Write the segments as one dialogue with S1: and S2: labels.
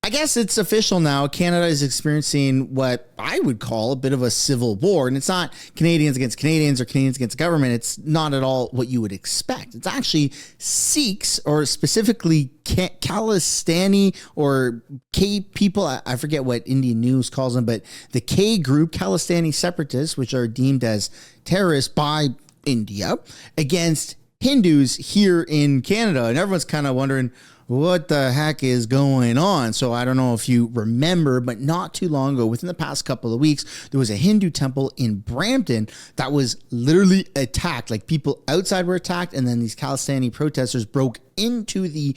S1: I guess it's official now. Canada is experiencing what I would call a bit of a civil war. And it's not Canadians against Canadians or Canadians against government. It's not at all what you would expect. It's actually Sikhs, or specifically Khalistani or K people. I forget what Indian News calls them, but the K group, Khalistani separatists, which are deemed as terrorists by India, against Hindus here in Canada. And everyone's kind of wondering, what the heck is going on? So I don't know if you remember, but not too long ago, within the past couple of weeks, there was a Hindu temple in Brampton that was literally attacked. Like, people outside were attacked, and then these Khalistani protesters broke into the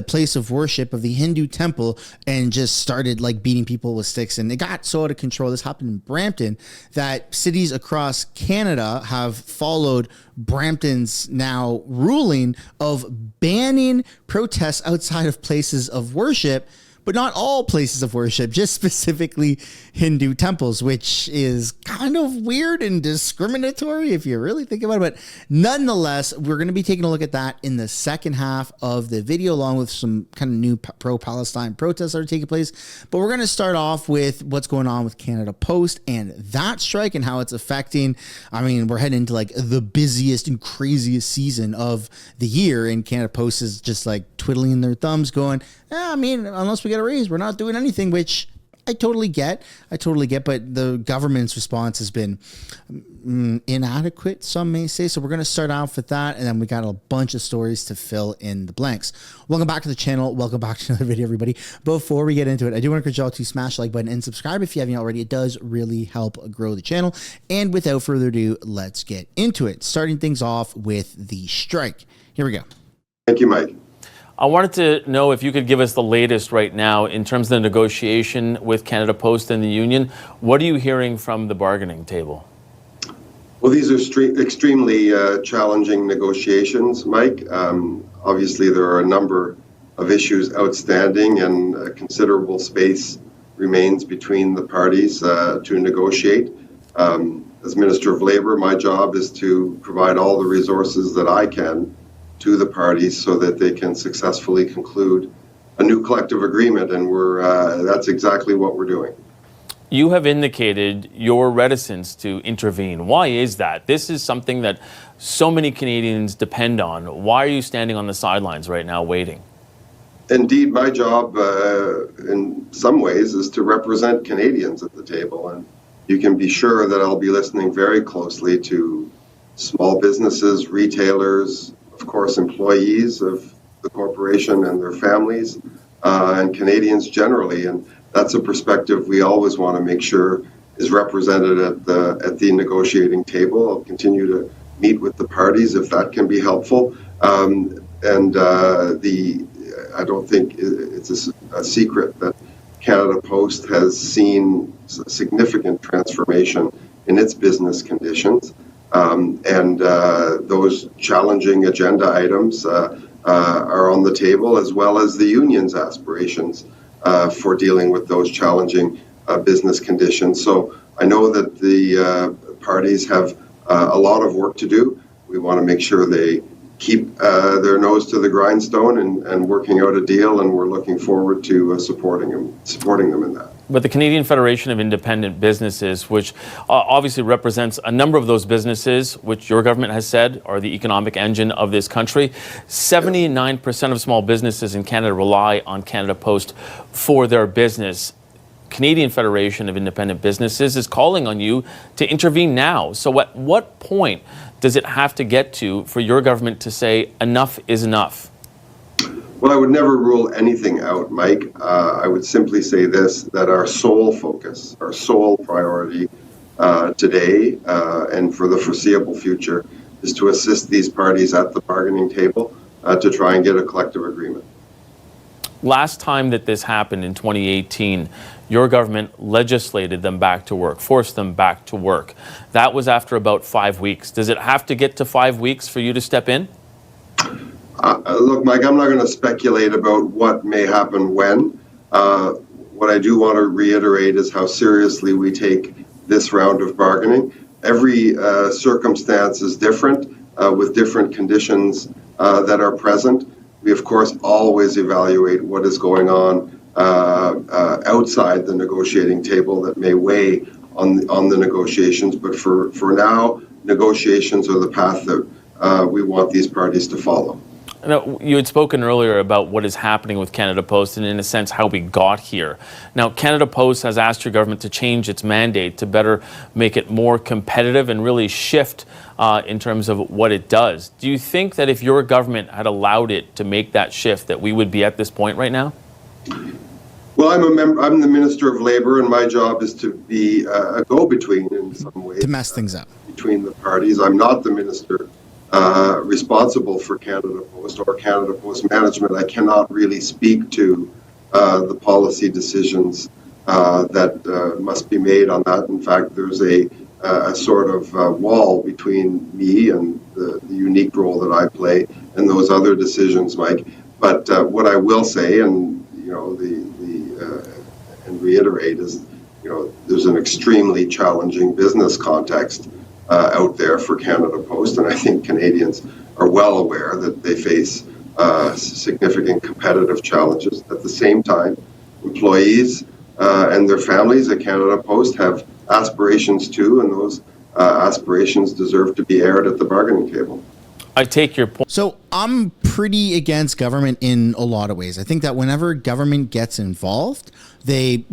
S1: place of worship of the Hindu temple and just started like beating people with sticks. And it got so out of control. This happened in Brampton that cities across Canada have followed Brampton's now ruling of banning protests outside of places of worship, but not all places of worship, just specifically Hindu temples, which is kind of weird and discriminatory if you really think about it. But nonetheless, we're going to be taking a look at that in the second half of the video, along with some kind of new pro-Palestine protests that are taking place. But we're going to start off with what's going on with Canada Post and that strike and how it's affecting. I mean, we're heading into like the busiest and craziest season of the year, and Canada Post is just like twiddling their thumbs going, I mean, unless we get a raise, we're not doing anything, which I totally get. But the government's response has been inadequate, some may say. So we're going to start off with that, and then we got a bunch of stories to fill in the blanks. Welcome back to the channel. Welcome back to another video, everybody. Before we get into it, I do want to encourage y'all to smash the like button and subscribe if you haven't already. It does really help grow the channel. And without further ado, let's get into it. Starting things off with the strike. Here we go.
S2: Thank you, Mike.
S3: I wanted to know if you could give us the latest right now in terms of the negotiation with Canada Post and the union. What are you hearing from the bargaining table?
S2: Well, these are extremely challenging negotiations, Mike. Obviously, there are a number of issues outstanding, and a considerable space remains between the parties to negotiate. As Minister of Labour, my job is to provide all the resources that I can to the parties so that they can successfully conclude a new collective agreement, and that's exactly what we're doing.
S3: You have indicated your reticence to intervene. Why is that? This is something that so many Canadians depend on. Why are you standing on the sidelines right now waiting?
S2: Indeed, my job in some ways is to represent Canadians at the table, and you can be sure that I'll be listening very closely to small businesses, retailers, of course, employees of the corporation and their families, and Canadians generally. And that's a perspective we always want to make sure is represented at the negotiating table. I'll continue to meet with the parties if that can be helpful. I don't think it's a secret that Canada Post has seen significant transformation in its business conditions. Those challenging agenda items are on the table, as well as the union's aspirations for dealing with those challenging business conditions. So I know that the parties have a lot of work to do. We want to make sure they keep their nose to the grindstone and working out a deal, and we're looking forward to supporting them in that.
S3: But the Canadian Federation of Independent Businesses, which obviously represents a number of those businesses, which your government has said are the economic engine of this country, 79% of small businesses in Canada rely on Canada Post for their business. Canadian Federation of Independent Businesses is calling on you to intervene now. So at what point does it have to get to for your government to say enough is enough?
S2: Well, I would never rule anything out, Mike. I would simply say this, that our sole focus, our sole priority today and for the foreseeable future is to assist these parties at the bargaining table to try and get a collective agreement.
S3: Last time that this happened in 2018, your government legislated them back to work, forced them back to work. That was after about 5 weeks. Does it have to get to 5 weeks for you to step in?
S2: Look, Mike, I'm not going to speculate about what may happen when. What I do want to reiterate is how seriously we take this round of bargaining. Every circumstance is different with different conditions that are present. We, of course, always evaluate what is going on outside the negotiating table that may weigh on the negotiations. But for now, negotiations are the path that we want these parties to follow.
S3: Now, you had spoken earlier about what is happening with Canada Post and, in a sense, how we got here. Now, Canada Post has asked your government to change its mandate to better make it more competitive and really shift in terms of what it does. Do you think that if your government had allowed it to make that shift, that we would be at this point right now?
S2: Well, I'm the Minister of Labour, and my job is to be a go-between in some ways.
S1: To mess things up.
S2: Between the parties. I'm not the minister responsible for Canada Post or Canada Post management. I cannot really speak to the policy decisions that must be made on that. In fact, there's a sort of wall between me and the unique role that I play and those other decisions, Mike. But what I will say, and and reiterate, is there's an extremely challenging business context out there for Canada Post, and I think Canadians are well aware that they face significant competitive challenges. At the same time, employees and their families at Canada Post have aspirations too, and those aspirations deserve to be aired at the bargaining table.
S3: I take your point.
S1: So I'm pretty against government in a lot of ways. I think that whenever government gets involved, they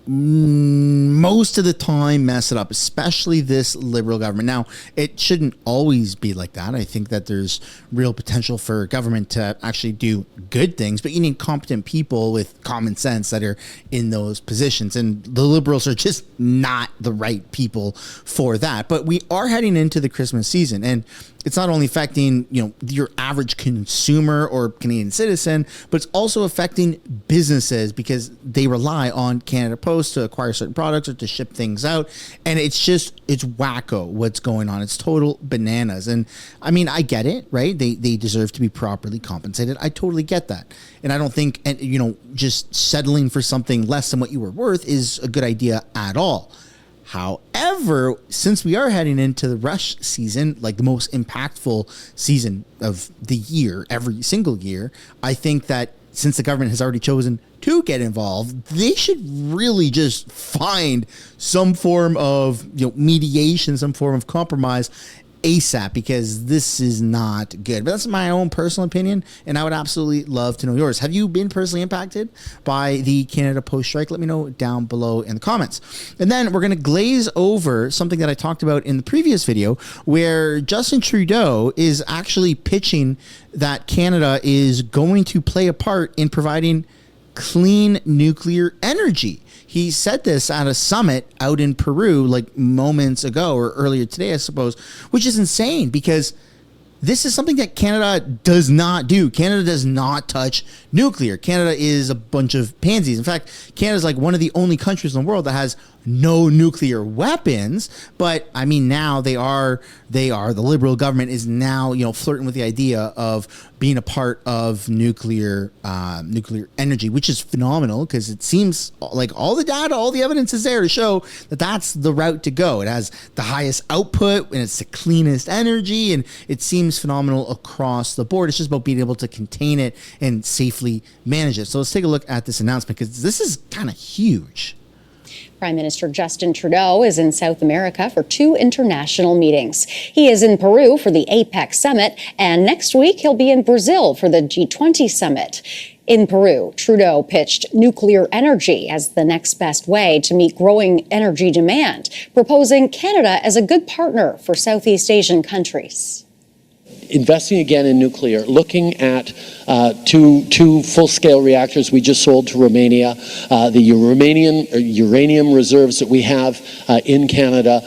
S1: most of the time mess it up, especially this Liberal government. Now, it shouldn't always be like that. I think that there's real potential for government to actually do good things, but you need competent people with common sense that are in those positions. And the Liberals are just not the right people for that. But we are heading into the Christmas season, and it's not only affecting, your average consumer or Canadian citizen, but it's also affecting businesses because they rely on Canada Post to acquire certain products or to ship things out. And it's wacko what's going on. It's total bananas. And I mean, I get it, right? They deserve to be properly compensated. I totally get that. And I don't think, just settling for something less than what you were worth is a good idea at all. However, since we are heading into the rush season, like the most impactful season of the year, every single year, I think that since the government has already chosen to get involved, they should really just find some form of mediation, some form of compromise ASAP, because this is not good. But that's my own personal opinion, and I would absolutely love to know yours. Have you been personally impacted by the Canada Post strike? Let me know down below in the comments. And then we're going to glaze over something that I talked about in the previous video, where Justin Trudeau is actually pitching that Canada is going to play a part in providing clean nuclear energy. He said this at a summit out in Peru like moments ago, or earlier today, I suppose, which is insane because this is something that Canada does not do. Canada does not touch nuclear. Canada is a bunch of pansies. In fact, Canada is like one of the only countries in the world that has no nuclear weapons. But I mean, now the Liberal government is now, flirting with the idea of being a part of nuclear energy, which is phenomenal because it seems like all the data, all the evidence is there to show that that's the route to go. It has the highest output and it's the cleanest energy, and it seems phenomenal across the board. It's just about being able to contain it and safely manage it. So let's take a look at this announcement because this is kind of huge.
S4: Prime Minister Justin Trudeau is in South America for 2 international meetings. He is in Peru for the APEC summit, and next week he'll be in Brazil for the G20 summit. In Peru, Trudeau pitched nuclear energy as the next best way to meet growing energy demand, proposing Canada as a good partner for Southeast Asian countries.
S5: Investing again in nuclear, looking at two full-scale reactors we just sold to Romania, the uranium reserves that we have in Canada,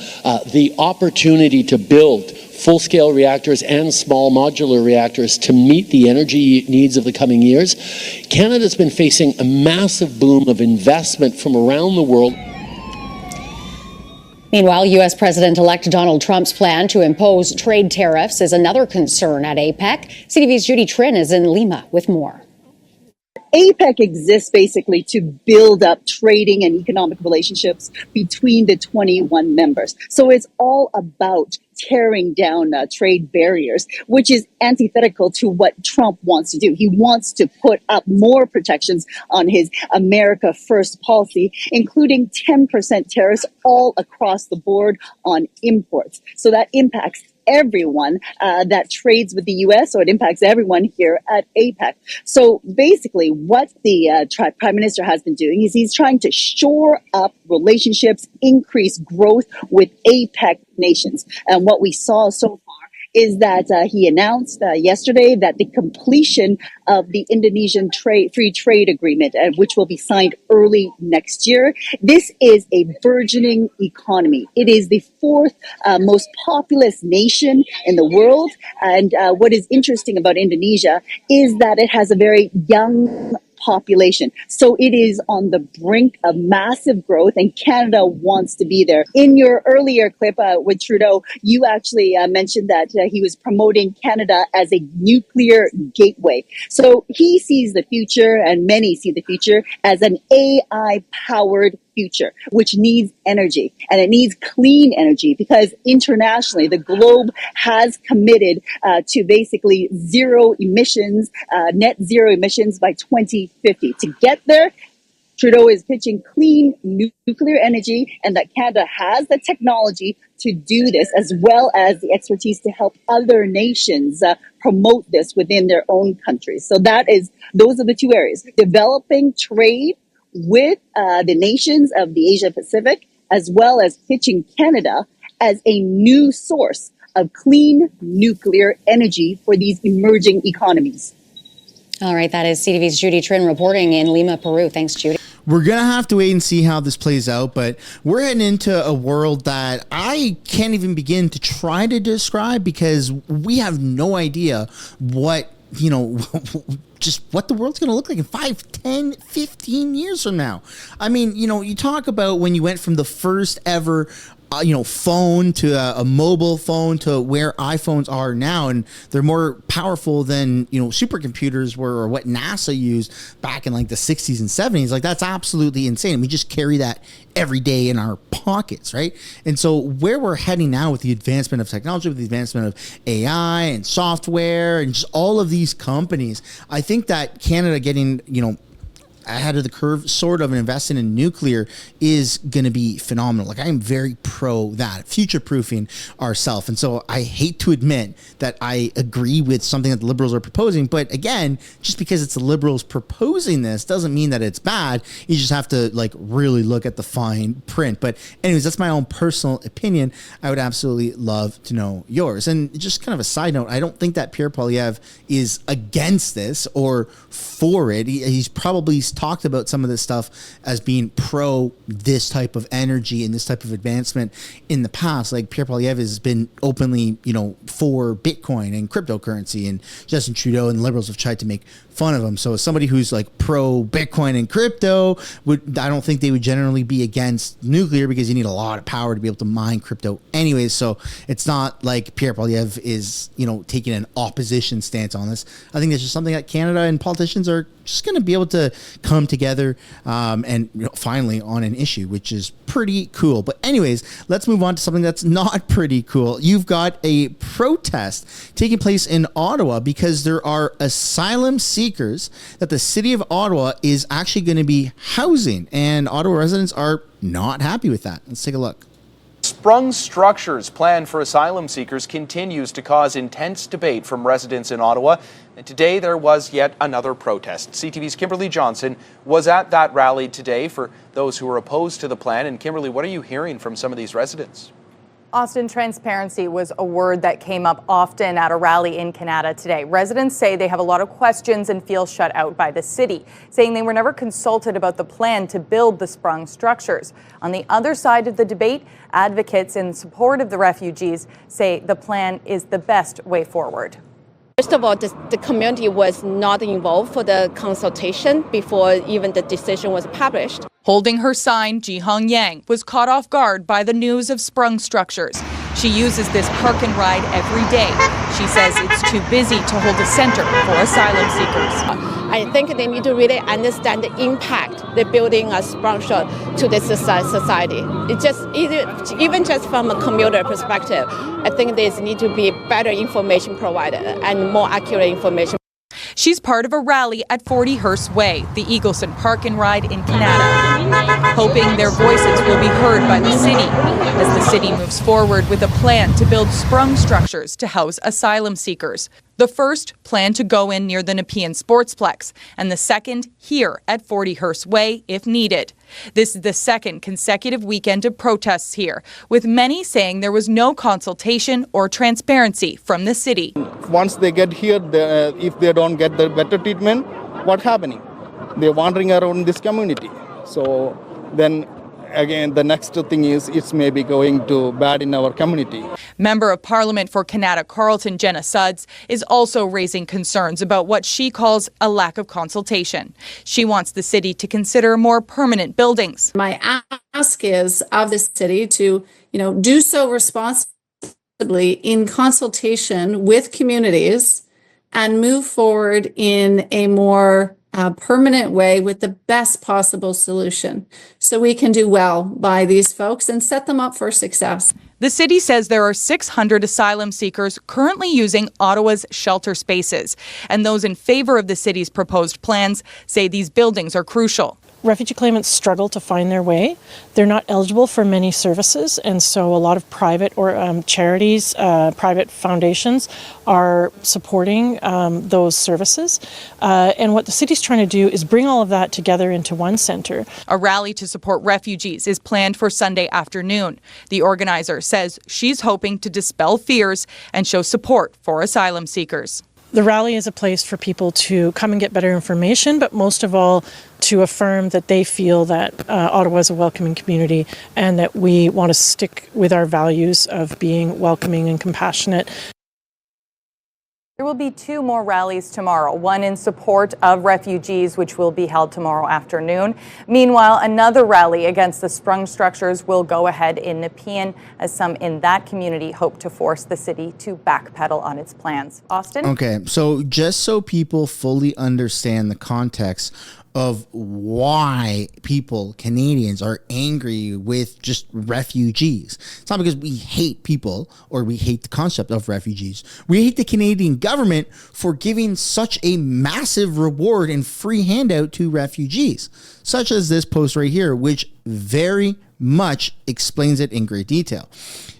S5: the opportunity to build full-scale reactors and small modular reactors to meet the energy needs of the coming years. Canada's been facing a massive boom of investment from around the world.
S4: Meanwhile, U.S. President-elect Donald Trump's plan to impose trade tariffs is another concern at APEC. CTV's Judy Trin is in Lima with more.
S6: APEC exists basically to build up trading and economic relationships between the 21 members. So it's all about tearing down trade barriers, which is antithetical to what Trump wants to do. He wants to put up more protections on his America First policy, including 10% tariffs all across the board on imports. So that impacts everyone that trades with the U.S., so it impacts everyone here at APEC. So basically what the Prime Minister has been doing is he's trying to shore up relationships, increase growth with APEC nations. And what we saw so far is that he announced yesterday that the completion of the Indonesian free trade agreement, which will be signed early next year. This is a burgeoning economy. It is the fourth most populous nation in the world. And what is interesting about Indonesia is that it has a very young population. So it is on the brink of massive growth, and Canada wants to be there. In your earlier clip with Trudeau, you actually mentioned that he was promoting Canada as a nuclear gateway. So he sees the future, and many see the future, as an AI-powered future, which needs energy, and it needs clean energy, because internationally the globe has committed to basically zero emissions, net zero emissions by 2050. To get there, Trudeau is pitching clean nuclear energy, and that Canada has the technology to do this, as well as the expertise to help other nations promote this within their own countries. So those are the two areas: developing trade with the nations of the Asia Pacific, as well as pitching Canada as a new source of clean nuclear energy for these emerging economies.
S4: All right, that is CTV's Judy Trin reporting in Lima, Peru. Thanks, Judy.
S1: We're going to have to wait and see how this plays out, but we're heading into a world that I can't even begin to try to describe, because we have no idea what, just what the world's going to look like in 5, 10, 15 years from now. I mean, you talk about when you went from the first ever phone to a mobile phone to where iPhones are now, and they're more powerful than supercomputers were, or what NASA used back in like the 60s and 70s. Like, that's absolutely insane. We just carry that every day in our pockets, right? And so where we're heading now with the advancement of technology, with the advancement of AI and software and just all of these companies, I think that Canada getting ahead of the curve, sort of, and investing in nuclear is going to be phenomenal. Like, I'm very pro that, future-proofing ourselves. And so I hate to admit that I agree with something that the Liberals are proposing. But again, just because it's the Liberals proposing this doesn't mean that it's bad. You just have to really look at the fine print. But anyways, that's my own personal opinion. I would absolutely love to know yours. And just kind of a side note, I don't think that Pierre Poilievre is against this or for it. He's probably talked about some of this stuff as being pro this type of energy and this type of advancement in the past. Like, Pierre Poilievre has been openly, for Bitcoin and cryptocurrency, and Justin Trudeau and the Liberals have tried to make fun of him. So as somebody who's pro Bitcoin and crypto, I don't think they would generally be against nuclear, because you need a lot of power to be able to mine crypto anyways. So it's not like Pierre Poilievre is, taking an opposition stance on this. I think it's just something that Canada and politicians are just going to be able to come together and finally on an issue, which is pretty cool. But anyways, let's move on to something that's not pretty cool. You've got a protest taking place in Ottawa because there are asylum seekers that the city of Ottawa is actually going to be housing, and Ottawa residents are not happy with that. Let's take a look.
S7: Sprung Structures' plan for asylum seekers continues to cause intense debate from residents in Ottawa. And today there was yet another protest. CTV's Kimberly Johnson was at that rally today for those who are opposed to the plan. And Kimberly, what are you hearing from some of these residents?
S8: Austin, transparency was a word that came up often at a rally in Canada today. Residents say they have a lot of questions and feel shut out by the city, saying they were never consulted about the plan to build the sprung structures. On the other side of the debate, advocates in support of the refugees say the plan is the best way forward.
S9: First of all, the community was not involved for the consultation before even the decision was published.
S10: Holding her sign, Ji Hong Yang was caught off guard by the news of sprung structures.
S8: She uses this park and ride every day. She says it's too busy to hold a center for asylum seekers.
S9: I think they need to really understand the impact they're building a structure to the society. It just, even just from a commuter perspective, I think there need to be better information provided and more accurate information.
S8: She's part of a rally at 40 Hearst Way, the Eagleson Park and Ride in Canada, hoping their voices will be heard by the city as the city moves forward with a plan to build sprung structures to house asylum seekers. The first planned to go in near the Nepean Sportsplex, and the second here at 40 Hearst Way if needed. This is the second consecutive weekend of protests here, with many saying there was no consultation or transparency from the city.
S10: Once they get here, if they don't get the better treatment, what's happening? They're wandering around this community. So then again, the next thing is it's maybe going to bad in our community.
S8: Member of Parliament for Canada Carleton, Jenna Sudds, is also raising concerns about what she calls a lack of consultation. She wants the city to consider more permanent buildings.
S11: My ask is of the city to, do so responsibly in consultation with communities and move forward in a more permanent way with the best possible solution so we can do well by these folks and set them up for success.
S8: The city says there are 600 asylum seekers currently using Ottawa's shelter spaces, and those in favor of the city's proposed plans say these buildings are crucial.
S12: Refugee claimants struggle to find their way. They're not eligible for many services, and so a lot of private or charities, private foundations are supporting those services. And what the city's trying to do is bring all of that together into one centre.
S8: A rally to support refugees is planned for Sunday afternoon. The organizer says she's hoping to dispel fears and show support for asylum seekers.
S12: The rally is a place for people to come and get better information, but most of all, to affirm that they feel that Ottawa is a welcoming community and that we want to stick with our values of being welcoming and compassionate.
S8: There will be 2 more rallies tomorrow, one in support of refugees, which will be held tomorrow afternoon. Meanwhile, another rally against the sprung structures will go ahead in Nepean, as some in that community hope to force the city to backpedal on its plans. Austin?
S1: Okay, so just so people fully understand the context of why people, Canadians, are angry with just refugees. It's not because we hate people or we hate the concept of refugees. We hate the Canadian government for giving such a massive reward and free handout to refugees, such as this post right here, which very much explains it in great detail.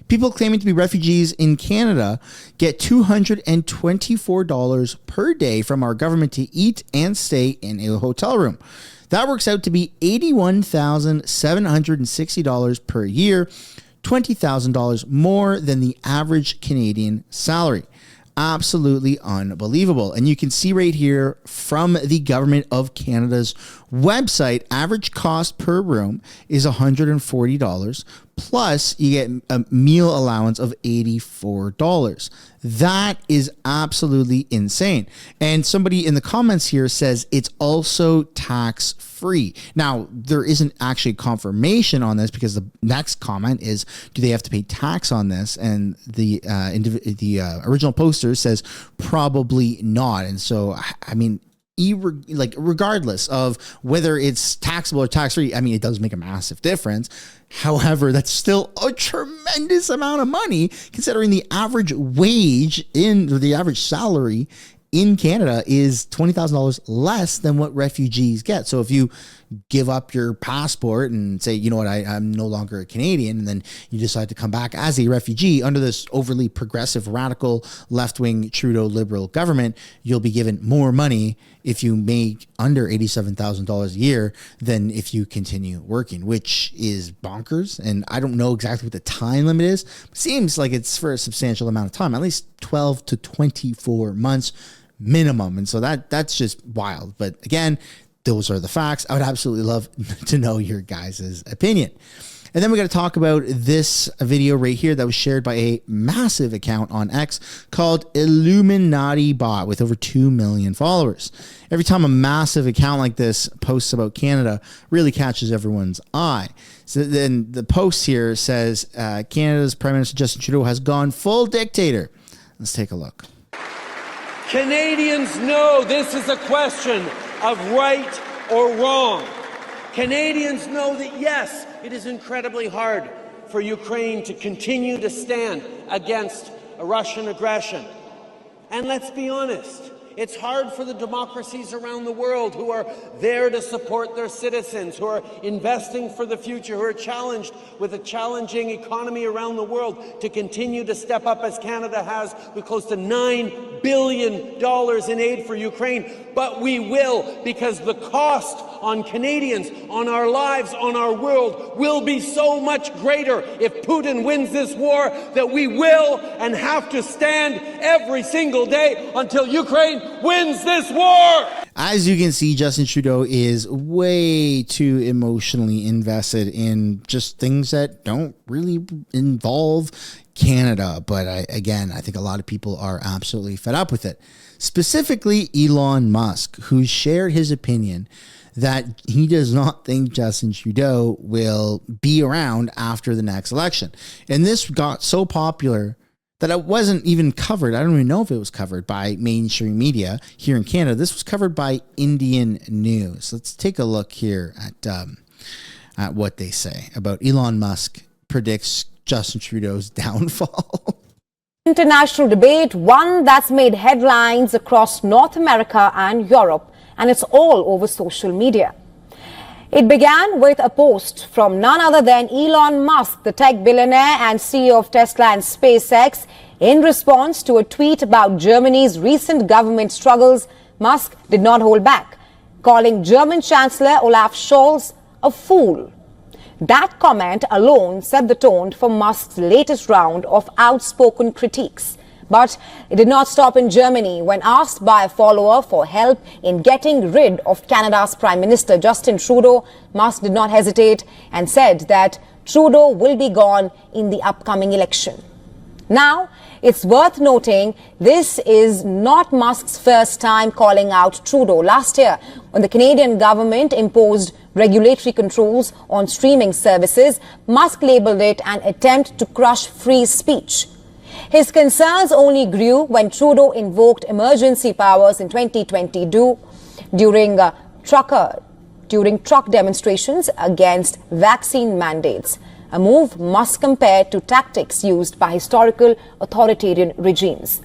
S1: People claiming to be refugees in Canada get $224 per day from our government to eat and stay in a hotel room. That works out to be $81,760 per year, $20,000 more than the average Canadian salary. Absolutely unbelievable. And you can see right here from the Government of Canada's website, average cost per room is $140. Plus, you get a meal allowance of $84. That is absolutely insane. And somebody in the comments here says it's also tax free. Now, there isn't actually confirmation on this because the next comment is, do they have to pay tax on this? And the original poster says probably not. And so, I mean, regardless of whether it's taxable or tax-free, I mean, it does make a massive difference. However, that's still a tremendous amount of money considering the average wage or the average salary in Canada is $20,000 less than what refugees get. So if you give up your passport and say, you know what, I'm no longer a Canadian, and then you decide to come back as a refugee under this overly progressive, radical, left-wing Trudeau liberal government, you'll be given more money if you make under $87,000 a year than if you continue working, which is bonkers. And I don't know exactly what the time limit is. It seems like it's for a substantial amount of time, at least 12 to 24 months minimum. And so that's just wild. But again, those are the facts. I would absolutely love to know your guys' opinion. And then we got to talk about this video right here that was shared by a massive account on X called Illuminati Bot with over 2 million followers. Every time a massive account like this posts about Canada, really catches everyone's eye. So then the post here says Canada's Prime Minister Justin Trudeau has gone full dictator. Let's take a look.
S13: Canadians know this is a question of right or wrong. Canadians know that, yes, it is incredibly hard for Ukraine to continue to stand against a Russian aggression. And let's be honest, it's hard for the democracies around the world who are there to support their citizens, who are investing for the future, who are challenged with a challenging economy around the world to continue to step up as Canada has with close to $9 billion in aid for Ukraine. But we will, because the cost on Canadians, on our lives, on our world will be so much greater if Putin wins this war that we will and have to stand every single day until Ukraine wins this war.
S1: As you can see, Justin Trudeau is way too emotionally invested in just things that don't really involve Canada. But I think a lot of people are absolutely fed up with it. Specifically, Elon Musk, who shared his opinion that he does not think Justin Trudeau will be around after the next election. And this got so popular that it wasn't even covered. I don't even know if it was covered by mainstream media here in Canada. This was covered by Indian news. Let's take a look here at what they say about Elon Musk predicts Justin Trudeau's downfall.
S14: International debate, one that's made headlines across North America and Europe, and it's all over social media. It began with a post from none other than Elon Musk, the tech billionaire and CEO of Tesla and SpaceX. In response to a tweet about Germany's recent government struggles, Musk did not hold back, calling German Chancellor Olaf Scholz a fool. That comment alone set the tone for Musk's latest round of outspoken critiques. But it did not stop in Germany. When asked by a follower for help in getting rid of Canada's Prime Minister Justin Trudeau, Musk did not hesitate and said that Trudeau will be gone in the upcoming election. Now, it's worth noting this is not Musk's first time calling out Trudeau. Last year, when the Canadian government imposed regulatory controls on streaming services, Musk labelled it an attempt to crush free speech. His concerns only grew when Trudeau invoked emergency powers in 2022 during truck demonstrations against vaccine mandates, a move Musk compared to tactics used by historical authoritarian regimes.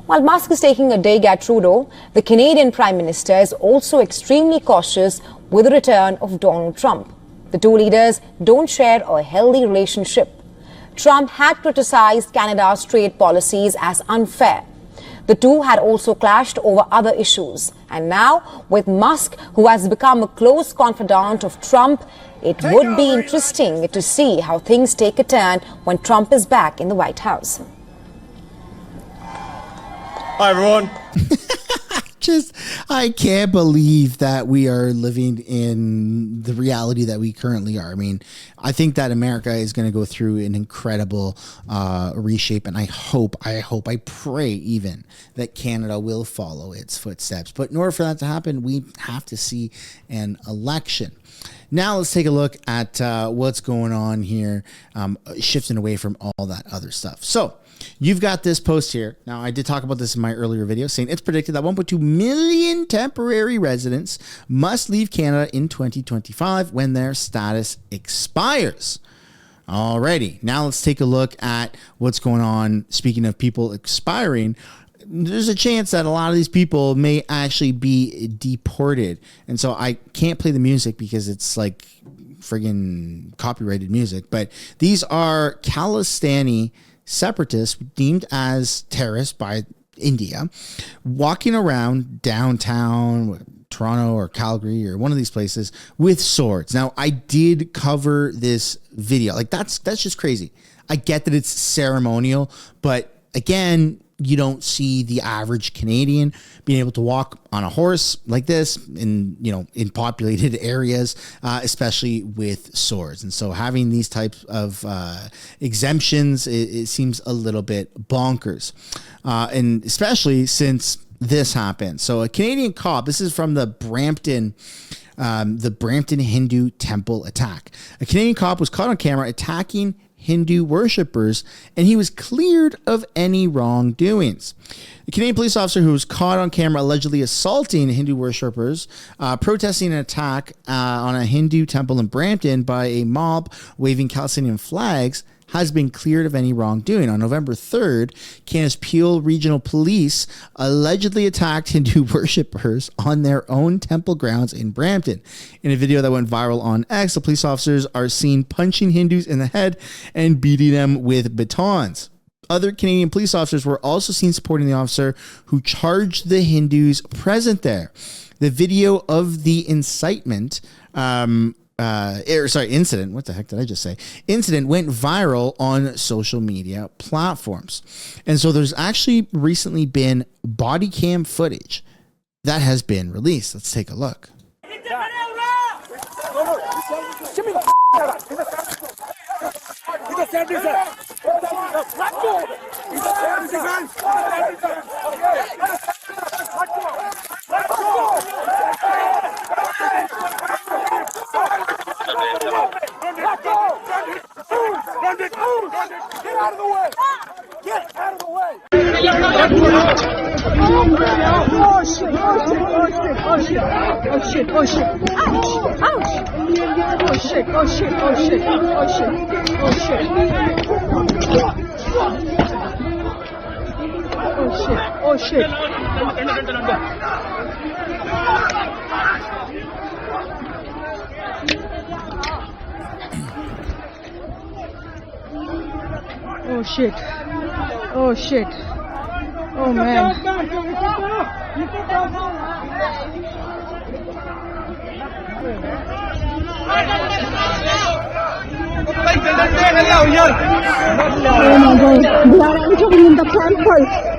S14: While Musk is taking a dig at Trudeau, the Canadian Prime Minister is also extremely cautious with the return of Donald Trump. The two leaders don't share a healthy relationship. Trump had criticized Canada's trade policies as unfair. The two had also clashed over other issues. And now, with Musk, who has become a close confidant of Trump, it would be interesting to see how things take a turn when Trump is back in the White House.
S13: Hi, everyone.
S1: I can't believe that we are living in the reality that we currently are. I mean, I think that America is going to go through an incredible reshape, and I pray even that Canada will follow its footsteps. But in order for that to happen, we have to see an election. Now let's take a look at what's going on here, shifting away from all that other stuff. So you've got this post here. Now, I did talk about this in my earlier video, saying it's predicted that 1.2 million temporary residents must leave Canada in 2025 when their status expires. Alrighty, now let's take a look at what's going on. Speaking of people expiring, there's a chance that a lot of these people may actually be deported. And so I can't play the music because it's like friggin' copyrighted music. But these are Khalistani separatists deemed as terrorists by India, walking around downtown Toronto or Calgary or one of these places with swords. Now, I did cover this video. Like, that's just crazy. I get that it's ceremonial, but again, you don't see the average Canadian being able to walk on a horse like this in populated areas, especially with swords. And so having these types of exemptions, it seems a little bit bonkers. And especially since this happened. So a Canadian cop, this is from the Brampton Hindu temple attack. A Canadian cop was caught on camera attacking Hindu worshippers, and he was cleared of any wrongdoings. The Canadian police officer who was caught on camera allegedly assaulting Hindu worshippers, protesting an attack on a Hindu temple in Brampton by a mob waving Palestinian flags, has been cleared of any wrongdoing. On November 3rd, Canada's Peel Regional Police allegedly attacked Hindu worshippers on their own temple grounds in Brampton. In a video that went viral on X, the police officers are seen punching Hindus in the head and beating them with batons. Other Canadian police officers were also seen supporting the officer who charged the Hindus present there. The video of the incitement incident. What the heck did I just say? Incident went viral on social media platforms. And so there's actually recently been body cam footage that has been released. Let's take a look.
S15: Oh shit. Oh man.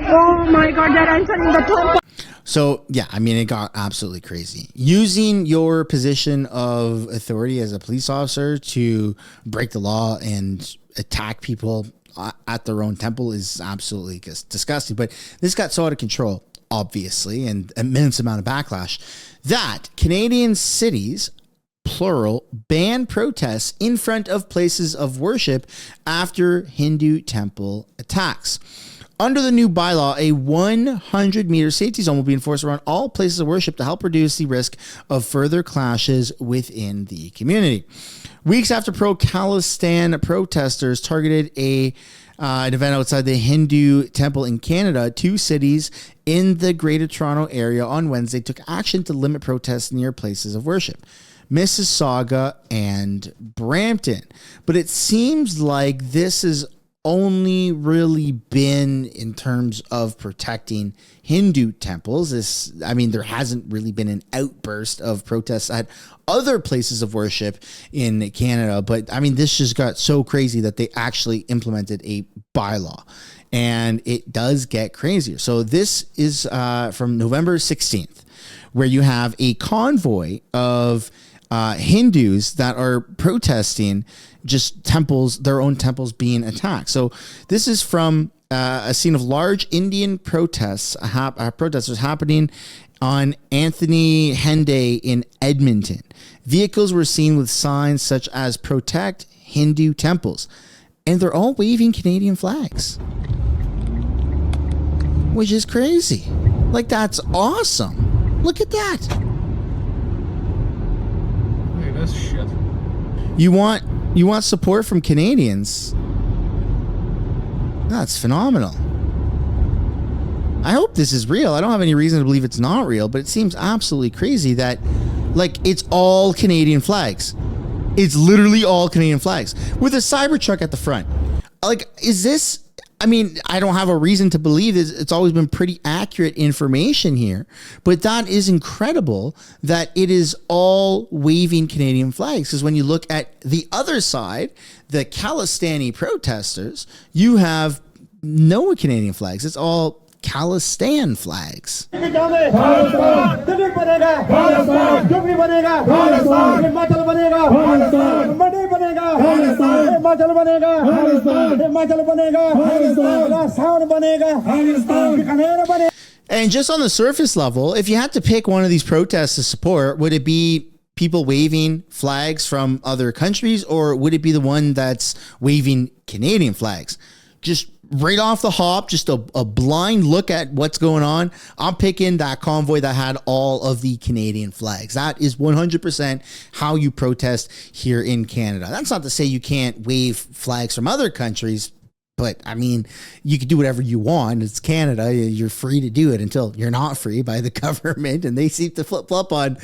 S15: Oh my god, they're entering the temple.
S1: So, yeah, I mean, it got absolutely crazy. Using your position of authority as a police officer to break the law and attack people at their own temple is absolutely disgusting. But this got so out of control, obviously, and immense amount of backlash, that Canadian cities, plural, ban protests in front of places of worship after Hindu temple attacks. Under the new bylaw, a 100-meter safety zone will be enforced around all places of worship to help reduce the risk of further clashes within the community. Weeks after pro-Khalistan protesters targeted an event outside the Hindu temple in Canada, two cities in the Greater Toronto area on Wednesday took action to limit protests near places of worship: Mississauga and Brampton. But it seems like this has only really been in terms of protecting Hindu temples. There hasn't really been an outburst of protests at other places of worship in Canada. But I mean, this just got so crazy that they actually implemented a bylaw, and it does get crazier. So this is from November 16th, where you have a convoy of Hindus that are protesting just temples, their own temples being attacked. So this is from a scene of large Indian protesters happening on Anthony Henday in Edmonton. Vehicles were seen with signs such as "Protect Hindu Temples," and they're all waving Canadian flags, which is crazy. Like, that's awesome. Look at that.
S16: Look at this shit.
S1: You want support from Canadians? That's phenomenal. I hope this is real. I don't have any reason to believe it's not real, but it seems absolutely crazy that, like, it's all Canadian flags. It's literally all Canadian flags with a Cybertruck at the front. Like, is this... I mean, I don't have a reason to believe this. It's always been pretty accurate information here, but that is incredible that it is all waving Canadian flags. Because when you look at the other side, the Khalistani protesters, you have no Canadian flags. It's all Khalistan flags. And just on the surface level, if you had to pick one of these protests to support, would it be people waving flags from other countries, or would it be the one that's waving Canadian flags? Just right off the hop, just a blind look at what's going on, I'm picking that convoy that had all of the Canadian flags. That is 100% how you protest here in Canada. That's not to say you can't wave flags from other countries, but I mean, you can do whatever you want. It's Canada. You're free to do it until you're not free by the government, and they seem to flip-flop on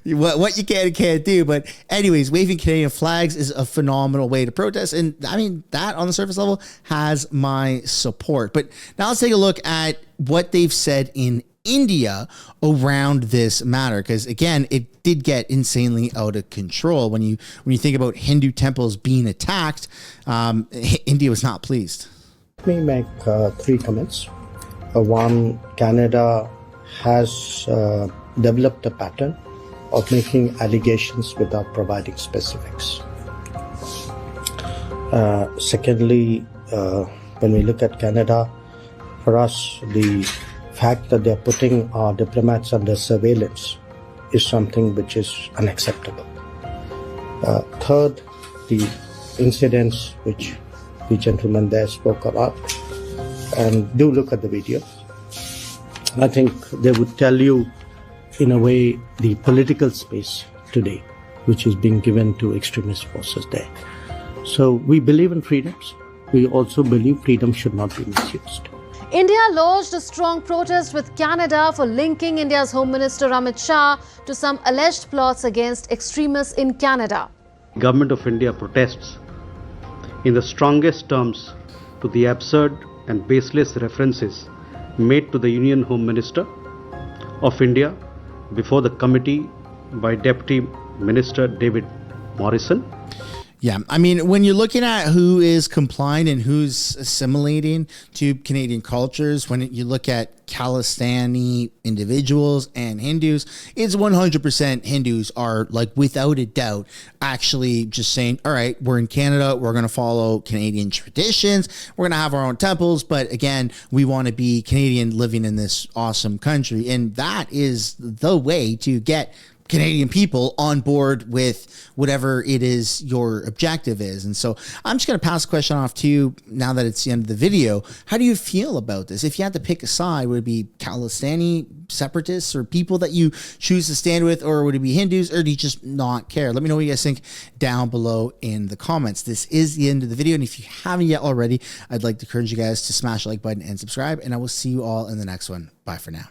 S1: what you can and can't do. But anyways, waving Canadian flags is a phenomenal way to protest. And I mean, that on the surface level has my support. But now let's take a look at what they've said in India around this matter, because again, it did get insanely out of control. When you think about Hindu temples being attacked, India was not pleased.
S17: Let me make 3 comments. One, Canada has developed a pattern of making allegations without providing specifics. Secondly, when we look at Canada, for us, the fact that they're putting our diplomats under surveillance is something which is unacceptable. Third, the incidents which the gentleman there spoke about, and do look at the video. I think they would tell you, in a way, the political space today, which is being given to extremist forces there. So we believe in freedoms. We also believe freedom should not be misused.
S18: India lodged a strong protest with Canada for linking India's Home Minister Amit Shah to some alleged plots against extremists in Canada.
S19: Government of India protests in the strongest terms to the absurd and baseless references made to the Union Home Minister of India before the committee by Deputy Minister David Morrison.
S1: Yeah, I mean, when you're looking at who is complying and who's assimilating to Canadian cultures, when you look at Khalistani individuals and Hindus, it's 100% Hindus are, like, without a doubt, actually just saying, all right, we're in Canada, we're going to follow Canadian traditions, we're going to have our own temples, but again, we want to be Canadian living in this awesome country. And that is the way to get Canadian people on board with whatever it is your objective is. And so I'm just going to pass the question off to you now that it's the end of the video. How do you feel about this? If you had to pick a side, would it be Khalistani separatists or people that you choose to stand with, or would it be Hindus, or do you just not care? Let me know what you guys think down below in the comments. This is the end of the video, and if you haven't yet already, I'd like to encourage you guys to smash the like button and subscribe, and I will see you all in the next one. Bye for now.